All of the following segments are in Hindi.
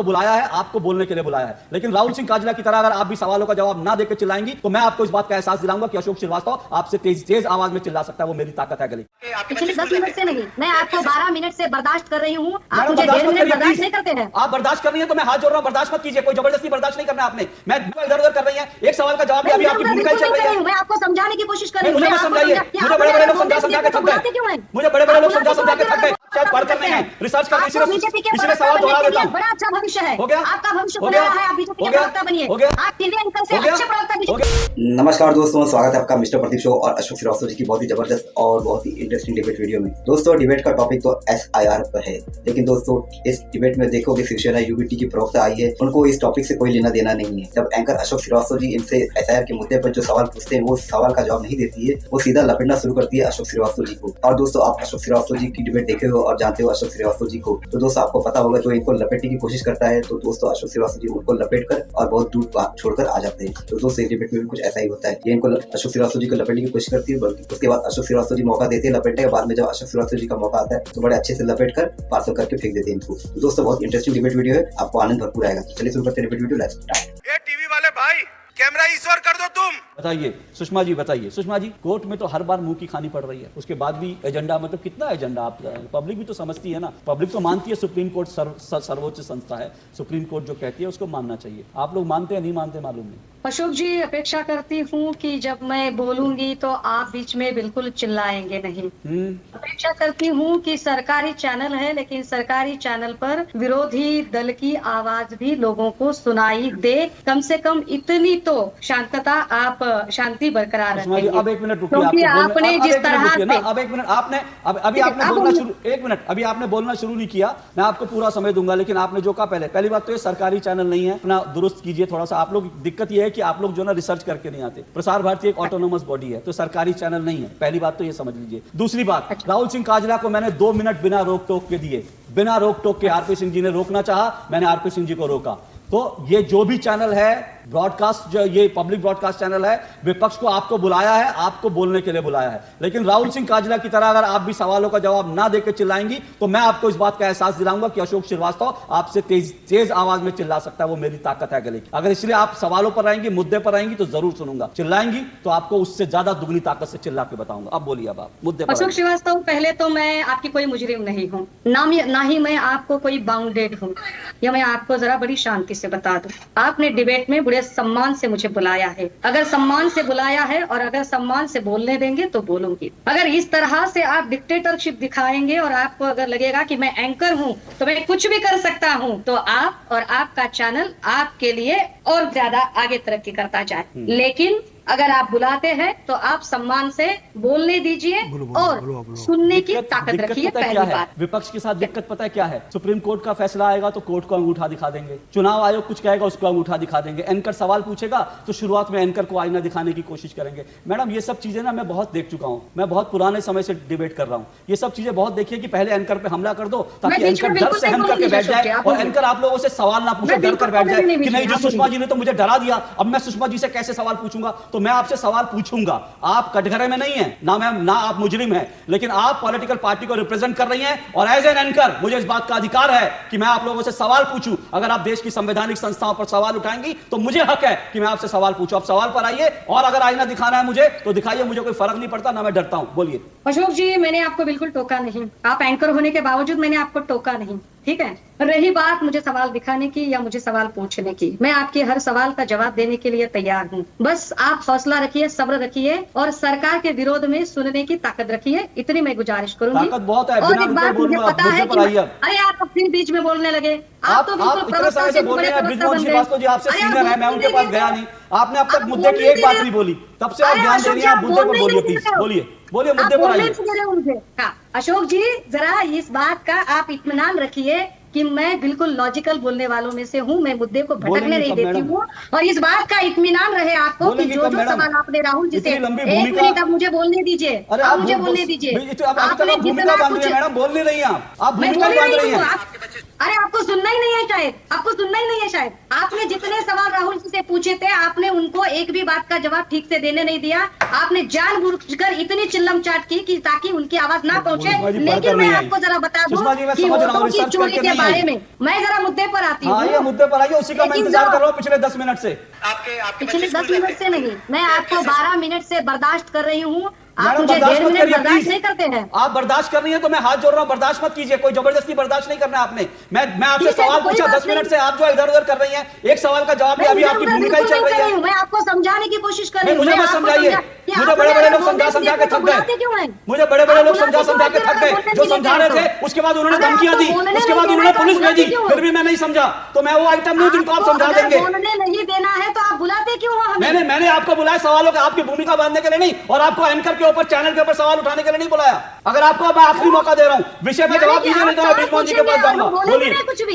आपको बुलाया है, आपको बोलने के लिए बुलाया है। लेकिन राहुल सिंह काजला की तरह अगर आप भी सवालों का जवाब ना देकर चिल्लाएंगी तो मैं आपको इस बात का एहसास दिलाऊंगा कि अशोक श्रीवास्तव आपसे तेज आवाज में चिल्ला सकता है, वो मेरी ताकत है गली। पिछले 10 मिनट से नहीं, मैं आपको 12 मिनट से बर्दाश्त कर रही हूँ, आप मुझे बर्दाश्त 1.5 मिनट बर्दाश्त नहीं करते हैं। आप बर्दाश्त कर रही हैं तो मैं हाथ जोड़ रहा हूं, बर्दाश्त मत कीजिए, कोई जबरदस्ती बर्दाश्त नहीं करना आपने। मैं इधर उधर कर रही हैं, एक सवाल का जवाब अभी आपकी भूमिका चल रही है। मैं आपको समझाने की कोशिश कर रही हूं। मुझे समझाइए, मुझे बड़े बड़े लोग समझा के थक गए, मुझे बड़े बड़े लोग समझा के थक गए, शायद पढ़कर नहीं है, रिसर्च करके इसीलिए सवाल दोहरा देता हूं। बड़ा अच्छा भविष्य है, हो गया आपका भविष्य बना है, आप बीजेपी के प्रवक्ता बनिए, आप दिल्ली अंकल से अच्छे प्रवक्ता। नमस्कार दोस्तों, स्वागत है आपका मिस्टर प्रदीप शो और अशोक श्रीवास्तव जी की बहुत ही जबरदस्त और बहुत ही इंटरेस्टिंग डिबेट वीडियो में। दोस्तों डिबेट का टॉपिक तो SIR पर है, लेकिन दोस्तों इस डिबेट में देखोगे शिवसेना UBT की प्रवक्ता आई है, उनको इस टॉपिक से कोई लेना देना नहीं है। जब एंकर अशोक श्रीवास्तव जी इनसे SIR के मुद्दे पर जो सवाल पूछते हैं वो सवाल का जवाब नहीं देती है, वो सीधा लपेटना शुरू करती है अशोक श्रीवास्तव जी को। और दोस्तों आप अशोक श्रीवास्तव जी की डिबेट देखे हो और जानते हो अशोक श्रीवास्तव जी को, तो दोस्तों आपको पता होगा जो इनको लपेटने की कोशिश करता है तो दोस्तों अशोक श्रीवास्तव जी उनको लपेट कर और बहुत दूर छोड़कर आ जाते हैं। तो दोस्तों इस डिबेट में भी कुछ ऐसा ही होता है, ये इनको अशोक श्रीवास्तव जी को लपेटने की कोशिश करती है, बल्कि उसके बाद अशोक श्रीवास्तव जी मौका देते हैं लपेटने के बाद में। जब अशोक श्रीवास्तव जी का मौका आता है तो बड़े अच्छे से लपेट कर पार्सल करके फेंक देते हैं इनको। तो दोस्तों बहुत इंटरेस्टिंग डिबेट वीडियो है, आपको आनंद भरपूर आएगा। चलिए शुरू करते हैं डिबेट वीडियो, लेट्स स्टार्ट। ये टीवी वाले भाई कैमरा ईश्वर कर दो तुम। बताइए सुषमा जी, बताइए सुषमा जी, कोर्ट में तो हर बार मुंह की खानी पड़ रही है, उसके बाद भी एजेंडा, मतलब कितना एजेंडा आप, पब्लिक भी तो समझती है ना, पब्लिक तो मानती है सुप्रीम कोर्ट सर्वोच्च संस्था है, सुप्रीम कोर्ट जो कहती है उसको मानना चाहिए। आप लोग मानते हैं नहीं मानते मालूम नहीं। अशोक जी अपेक्षा करती हूँ कि जब मैं बोलूंगी तो आप बीच में बिल्कुल चिल्लाएंगे नहीं। अपेक्षा करती हूँ कि सरकारी चैनल है, लेकिन सरकारी चैनल पर विरोधी दल की आवाज भी लोगों को सुनाई दे, कम से कम इतनी तो शांतता, आप शांति बरकरार रखेंगे। अब एक मिनट रुकिए, क्योंकि आपने जिस तरह से अब एक मिनट, आपने अभी आपने बोलना शुरू, एक मिनट, अभी आपने बोलना शुरू नहीं किया, मैं आपको पूरा समय दूंगा। लेकिन आपने जो कहा, पहली बात तो ये सरकारी चैनल नहीं है, अपना दुरुस्त कीजिए थोड़ा सा। आप लोग दिक्कत ये है कि आप लोग जो ना रिसर्च करके नहीं आते। प्रसार भारती एक ऑटोनोमस बॉडी है, तो सरकारी चैनल नहीं है, पहली बात तो ये समझ लीजिए। दूसरी बात, राहुल सिंह काजला को मैंने 2 मिनट बिना रोक टोक के दिए, बिना रोक टोक के। आरपी सिंह जी ने रोकना चाहा, मैंने आरपी सिंह जी को रोका। तो ये जो भी चैनल है ब्रॉडकास्ट, जो ये पब्लिक ब्रॉडकास्ट चैनल है, विपक्ष को आपको बुलाया है, आपको बोलने के लिए बुलाया है। लेकिन राहुल सिंह काजला की तरह अगर आप भी सवालों का जवाब ना देकर चिल्लाएंगी तो मैं आपको इस बात का एहसास दिलाऊंगा कि अशोक श्रीवास्तव आपसे तेज आवाज में चिल्ला सकता है, वो मेरी ताकत है गले की। अगर इसलिए आप सवालों पर आएंगी, मुद्दे पर आएंगी तो जरूर सुनूंगा, चिल्लाएंगी तो आपको उससे ज्यादा दुगनी ताकत से चिल्ला के बताऊंगा। अब बोलिए, अब आप मुद्दे पर। अशोक श्रीवास्तव, पहले तो मैं आपकी कोई मुजरिम नहीं हूँ, ना ही मैं आपको कोई बाउंडेड हूँ। या मैं आपको जरा बड़ी शांति से बता दूं, आपने डिबेट में बड़े सम्मान से मुझे बुलाया है। अगर सम्मान से बुलाया है और अगर सम्मान से बोलने देंगे तो बोलूंगी। अगर इस तरह से आप डिक्टेटरशिप दिखाएंगे और आपको अगर लगेगा कि मैं एंकर हूं तो मैं कुछ भी कर सकता हूं, तो आप और आपका चैनल आपके लिए और ज्यादा आगे तरक्की करता जाए। लेकिन अगर आप बुलाते हैं तो आप सम्मान से बोलने दीजिए और सुनने की ताकत रखिए। पहली बात, विपक्ष के साथ दिक्कत पता है क्या है? सुप्रीम कोर्ट का फैसला आएगा तो कोर्ट को अंगूठा दिखा देंगे, चुनाव आयोग कुछ कहेगा उसको अंगूठा दिखा देंगे, एंकर सवाल पूछेगा तो शुरुआत में एंकर को आईना दिखाने की कोशिश करेंगे। मैडम ये सब चीजें ना मैं बहुत देख चुका हूं, मैं बहुत पुराने समय से डिबेट कर रहा हूं, ये सब चीजें बहुत देखिए कि पहले एंकर पे हमला कर दो ताकि एंकर डर सहन करके बैठ जाए और एंकर आप लोगों से सवाल ना पूछे, डर कर बैठ जाए कि नहीं जी सुषमा जी ने तो मुझे डरा दिया, अब मैं सुषमा जी से कैसे सवाल पूछूंगा। तो मैं आपसे सवाल पूछूंगा, आप कटघरे में नहीं है ना आप मुजरिम हैं, लेकिन आप पॉलिटिकल पार्टी को रिप्रेजेंट कर रही हैं और एज एन एंकर मुझे इस बात का अधिकार है कि मैं आप लोगों से सवाल पूछूं। अगर आप देश की संवैधानिक संस्थाओं पर सवाल उठाएंगी तो मुझे हक है कि मैं आपसे सवाल पूछूं। आप सवाल पर आइए और अगर आईना दिखाना है मुझे तो दिखाइए, मुझे कोई फर्क नहीं पड़ता, ना मैं डरता हूं। बोलिए। अशोक जी, मैंने आपको बिल्कुल टोका नहीं, आप एंकर होने के बावजूद मैंने आपको टोका नहीं, ठीक है। रही बात मुझे सवाल दिखाने की या मुझे सवाल पूछने की, मैं आपके हर सवाल का जवाब देने के लिए तैयार हूँ। बस आप हौसला रखिए, सब्र रखिए और सरकार के विरोध में सुनने की ताकत रखिए, इतनी मैं गुजारिश करूंगी। ताकत बहुत है, और एक बात मुझे पता है कि अरे आप फिर बीच में बोलने लगे, आप तो बिल्कुल प्रवक्ता से बड़े प्रवक्ता बन गए। आपसे सीनियर है, मैं उनके पास गया नहीं, आपने अब तक मुद्दे की एक बात नहीं बोली, तब से आप ध्यान दे रही हैं। मुद्दे पर बोलिए प्लीज, बोलिए मुद्दे पर आइए। अशोक जी, जरा इस बात का आप इत्मीनान रखिए कि मैं बिल्कुल लॉजिकल बोलने वालों में से हूँ, मैं मुद्दे को भटकने नहीं देती हूँ। और इस बात का इत्मीनान रहे आपको कि जो सवाल आपने राहुल जी से, एक मिनट आप मुझे बोलने दीजिए, आप मुझे बोलने दीजिए। आपने जितना कुछ, मैडम बोल नहीं रही हैं आप भूमिका बांध रही हैं। अरे आपको सुनना ही नहीं है शायद, आपको सुनना ही नहीं है शायद। आपने जितने सवाल राहुल जी से पूछे थे, आपने उनको एक भी बात का जवाब ठीक से देने नहीं दिया। आपने जानबूझकर इतनी चिल्लम चाट की कि ताकि उनकी आवाज ना पहुंचे। लेकिन मैं आपको जरा बता दूं कि वोटों की चोरी के बारे में मैं जरा मुद्दे पर आती हूँ। ये मुद्दे पर आइए, उसी का मैं इंतजार कर रहा हूँ पिछले 10 मिनट से। पिछले 10 मिनट से नहीं, मैं आपको 12 मिनट से बर्दाश्त कर रही हूँ। आप मैडम, मुझे बर्दाश्त 1.5 मत मिनट करिए, बर्दाश्त प्लीज। नहीं करते हैं। आप बर्दाश्त कर रही हैं तो मैं हाथ जोड़ रहा हूँ, बर्दाश्त मत कीजिए। कोई जबरदस्ती बर्दाश्त नहीं करना है आपने। मैं आपसे ठीक है, सवाल कोई पूछा, बात 10 मिनट नहीं। से आप जो इधर उधर कर रही हैं, एक सवाल का जवाब नहीं, अभी आपकी भूमिका ही चल रही है। मैं आपको समझाने की कोशिश कर रही हूँ। मुझे मत समझाइए, मुझे बड़े बड़े लोग समझा समझा के थक गए। मुझे बड़े बड़े लोग समझा समझा के थक गए। जो समझा रहे थे उसके बाद उन्होंने धमकियां दी, उसके बाद उन्होंने पुलिस भेजी, फिर भी मैं नहीं समझा। तो मैं वो आइटम नहीं जिनको आप समझा देंगे। बोलने नहीं देना है तो आप बुलाते क्यों हो हमें? मैंने आपको बुलाया सवालों के आपकी भूमिका बांधने के लिए नहीं, और आपको एंकर के ऊपर, चैनल के ऊपर सवाल उठाने के लिए नहीं बुलाया। अगर आपको मैं आखिरी मौका दे रहा हूं, विषय पे जवाब दीजिए, नहीं तो मैं ब्रिजमोहन जी के पास जाऊंगा।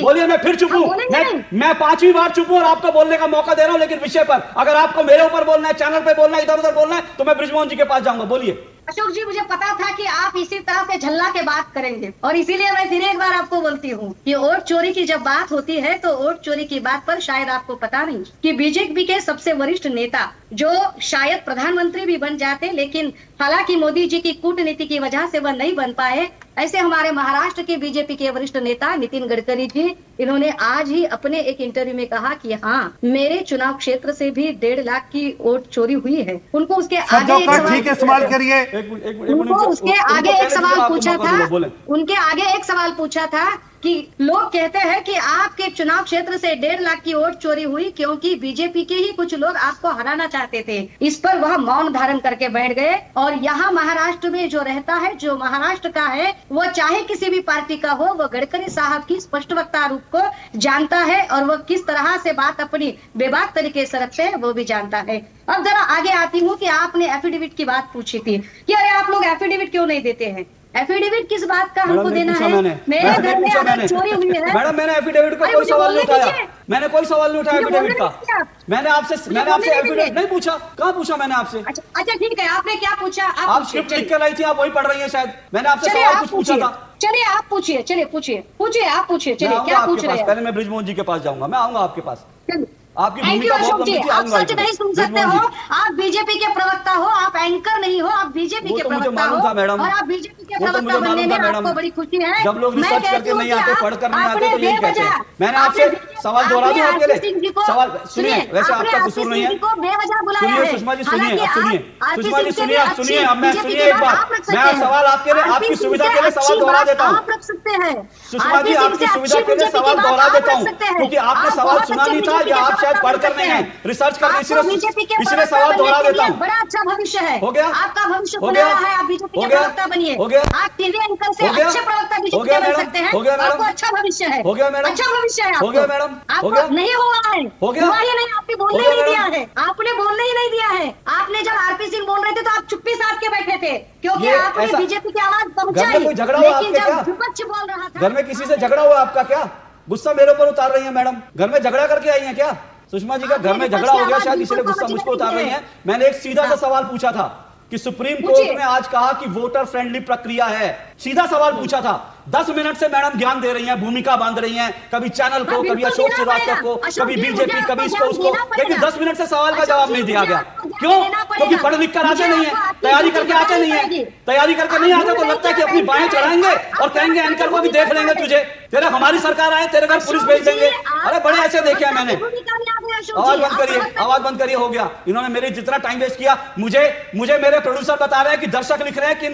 बोलिए, मैं फिर चुप हूं। मैं 5वीं बार चुप हूं और आपको बोलने का मौका दे रहा हूं, लेकिन विषय पर अगर आपको मेरे ऊपर बोलना है, चैनल पे बोलना है, इधर उधर बोलना है, तो मैं ब्रिजमोहन जी के पास जाऊंगा। बोलिए। अशोक जी, मुझे पता था कि आप इसी तरह से झल्ला के बात करेंगे, और इसीलिए मैं फिर एक बार आपको बोलती हूँ कि वोट चोरी की जब बात होती है तो वोट चोरी की बात पर शायद आपको पता नहीं कि बीजेपी के सबसे वरिष्ठ नेता, जो शायद प्रधानमंत्री भी बन जाते, लेकिन हालांकि मोदी जी की कूटनीति की वजह से वह नहीं बन पाए, ऐसे हमारे महाराष्ट्र के बीजेपी के वरिष्ठ नेता नितिन गडकरी जी, इन्होंने आज ही अपने एक इंटरव्यू में कहा कि हाँ, मेरे चुनाव क्षेत्र से भी 1.5 लाख की वोट चोरी हुई है। उनको उसके आगे ठीक है, सवाल करिए। उनको उसके आगे एक सवाल पूछा था, उनके आगे एक सवाल पूछा था कि लोग कहते हैं कि आपके चुनाव क्षेत्र से 1.5 लाख की वोट चोरी हुई क्योंकि बीजेपी के ही कुछ लोग आपको हराना चाहते थे। इस पर वह मौन धारण करके बैठ गए। और यहाँ महाराष्ट्र में जो रहता है, जो महाराष्ट्र का है, वो चाहे किसी भी पार्टी का हो, वो गडकरी साहब की स्पष्ट वक्ता रूप को जानता है, और वो किस तरह से बात अपनी बेबाक तरीके से रखते हैं वो भी जानता है। अब जरा आगे आती हूँ कि आपने एफिडेविट की बात पूछी थी कि अरे आप लोग एफिडेविट क्यों नहीं देते हैं। एफिडेविट किस बात का हमको देना है? मेरे घर में अगर चोरी हुई है। मैडम, मैंने एफिडेविट का कोई सवाल नहीं उठाया। मैंने कोई सवाल नहीं उठाया एफिडेविट का। मैंने आपसे एफिडेविट नहीं पूछा। कहाँ पूछा मैंने आपसे? अच्छा ठीक है, आपने क्या पूछा? आप स्क्रिप्ट लिख कर लाई थी, आप वही पढ़ रही हैं शायद। मैंने आपसे सवाल कुछ पूछा था। चलिए आप पूछिए, चलिए पूछिए, आप पूछिए, चलिए क्या पूछ रहे हैं? पहले मैं ब्रिजमोहन जी के पास जाऊंगा, मैं आऊंगा आपके पास। आपकी थैंक यू अशोक जी, आप सच नहीं सुन सकते हो। आप बीजेपी के प्रवक्ता हो, आप एंकर नहीं हो, आप बीजेपी के प्रवक्ता हो, और आप बीजेपी के प्रवक्ता बनने में आपको बड़ी खुशी है। जब लोग रिसर्च करके नहीं आते, पढ़ कर नहीं आते, तो यही कहते हैं। मैंने आपसे सवाल दोहरा दूं आपके लिए? सवाल सुनिए, वैसे आपका कसूर नहीं है। सुनिए सुषमा जी, सुनिए, अब सुनिए सुषमा जी, सुनिए, अब सुनिए, अब मैं सुनिए एक बात, मैं सवाल आपके लिए, आपकी सुविधा के लिए सवाल दोहरा देता हूँ। सुषमा जी, आपकी सुविधा के लिए सवाल दोहरा देता हूँ, क्योंकि आपने सवाल सुना नहीं था, या आप शायद पढ़कर नहीं है, रिसर्च करके इसलिए सवाल दोहरा देता हूँ। बड़ा अच्छा भविष्य है, हो गया, आपका भविष्य खुला है। आप बीजेपी के प्रवक्ता बनिए, आप टीवी एंकर से अच्छे प्रवक्ता बीजेपी के बन सकते हैं। आपको अच्छा भविष्य है, हो गया मैडम, अच्छा भविष्य है। हो गया मैडम, आपको नहीं हुआ है, हो गया नहीं, आपने बोलने ही नहीं दिया है, आपने बोलने ही नहीं दिया है। आपने जब आरपी सिंह बोल रहे थे तो आप चुप्पी साध के बैठे थे, क्योंकि आपने बीजेपी की आवाज पहुंचाई। कोई झगड़ा हुआ लेकिन जब विपक्ष बोल रहा था, घर में किसी से झगड़ा हुआ आपका क्या? गुस्सा मेरे ऊपर उतार रही है मैडम? घर में झगड़ा करके आई हैं क्या? सुषमा जी का घर में झगड़ा हो गया शायद, इसलिए गुस्सा मुझको उतार रही है। मैंने एक सीधा सा सवाल पूछा था कि सुप्रीम कोर्ट ने आज कहा कि वोटर फ्रेंडली प्रक्रिया है, सीधा सवाल पूछा था। 10 मिनट से मैडम ज्ञान दे रही हैं, भूमिका बांध रही हैं, कभी चैनल को, कभी अशोक श्रीवास्तव को, कभी बीजेपी, कभी इसको उसको, लेकिन 10 मिनट से सवाल का जवाब नहीं दिया गया। क्यों? क्योंकि पढ़ लिख कर आते नहीं है, तैयारी करके आते नहीं है। तैयारी करके नहीं आते तो लगता है कि अपनी बाहें चढ़ाएंगे और कहेंगे एंकर को भी देख लेंगे तुझे, तेरे हमारी सरकार आए, तेरे घर पुलिस भेज देंगे। अरे बड़े ऐसे देखे हैं मैंने। आवाज बंद करिए, आवाज बंद करिए, हो गया। इन्होंने मेरी जितना टाइम वेस्ट किया, मुझे मेरे प्रोड्यूसर बता रहे हैं कि दर्शक लिख रहे हैं कि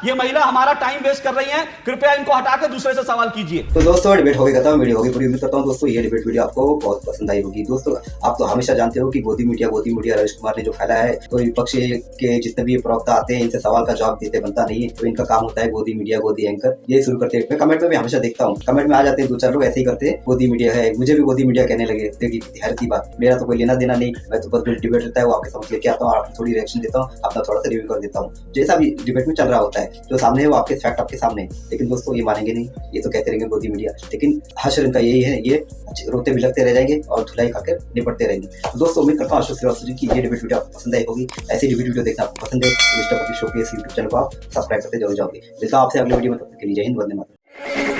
ये महिला हमारा टाइम वेस्ट कर रही है, कृपया इनको हटा के दूसरे से सवाल कीजिए। तो दोस्तों डिबेट हो गई खत्म, वीडियो होगी पूरी। उम्मीद करता हूँ दोस्तों ये डिबेट वीडियो आपको बहुत पसंद आई होगी। दोस्तों आप तो हमेशा जानते हो कि गोदी मीडिया रवीश कुमार ने जो फैला है, तो विपक्ष के जितने भी प्रवक्ता आते हैं इनसे सवाल का जवाब देते बनता नहीं है, तो इनका काम होता है गोदी मीडिया, गोदी एंकर, ये शुरू करते हैं। मैं कमेंट में भी हमेशा देखता हूँ, कमेंट में आ जाते हैं 2-4 लोग ऐसे ही करते हैं, गोदी मीडिया है, मुझे भी गोदी मीडिया कहने लगे। देखिए हर की बात, मेरा तो कोई लेना देना नहीं, मैं तो बस डिबेट रहता है वो आपके समझ लेके आता हूँ, आपको थोड़ी रिएक्शन देता हूँ, अपना थोड़ा सा रिव्यू कर देता हूँ, जैसा भी डिबेट में चल रहा होता है। जो सामने है वो आपके फैक्ट आपके सामने। लेकिन दोस्तों ये मानेंगे नहीं, ये तो कहते रहेंगे गोदी मीडिया, लेकिन हश्र इनका यही है, ये रोते बिलखते रह जाएंगे और धुलाई खाकर निपटते रहेंगे। तो दोस्तों उम्मीद करता हूँ अशोक श्रीवास्तव जी की ये डिबेट वीडियो आपको पसंद आई होगी। ऐसी डिबेट वीडियो देखना आपको पसंद है तो मिस्टर पति शो के यूट्यूब चैनल को आप सब्सक्राइब करते जरूर जाओगे। मिलता हूं आपसे अगले वीडियो में, तब तक के लिए जय हिंद, वंदे मातरम।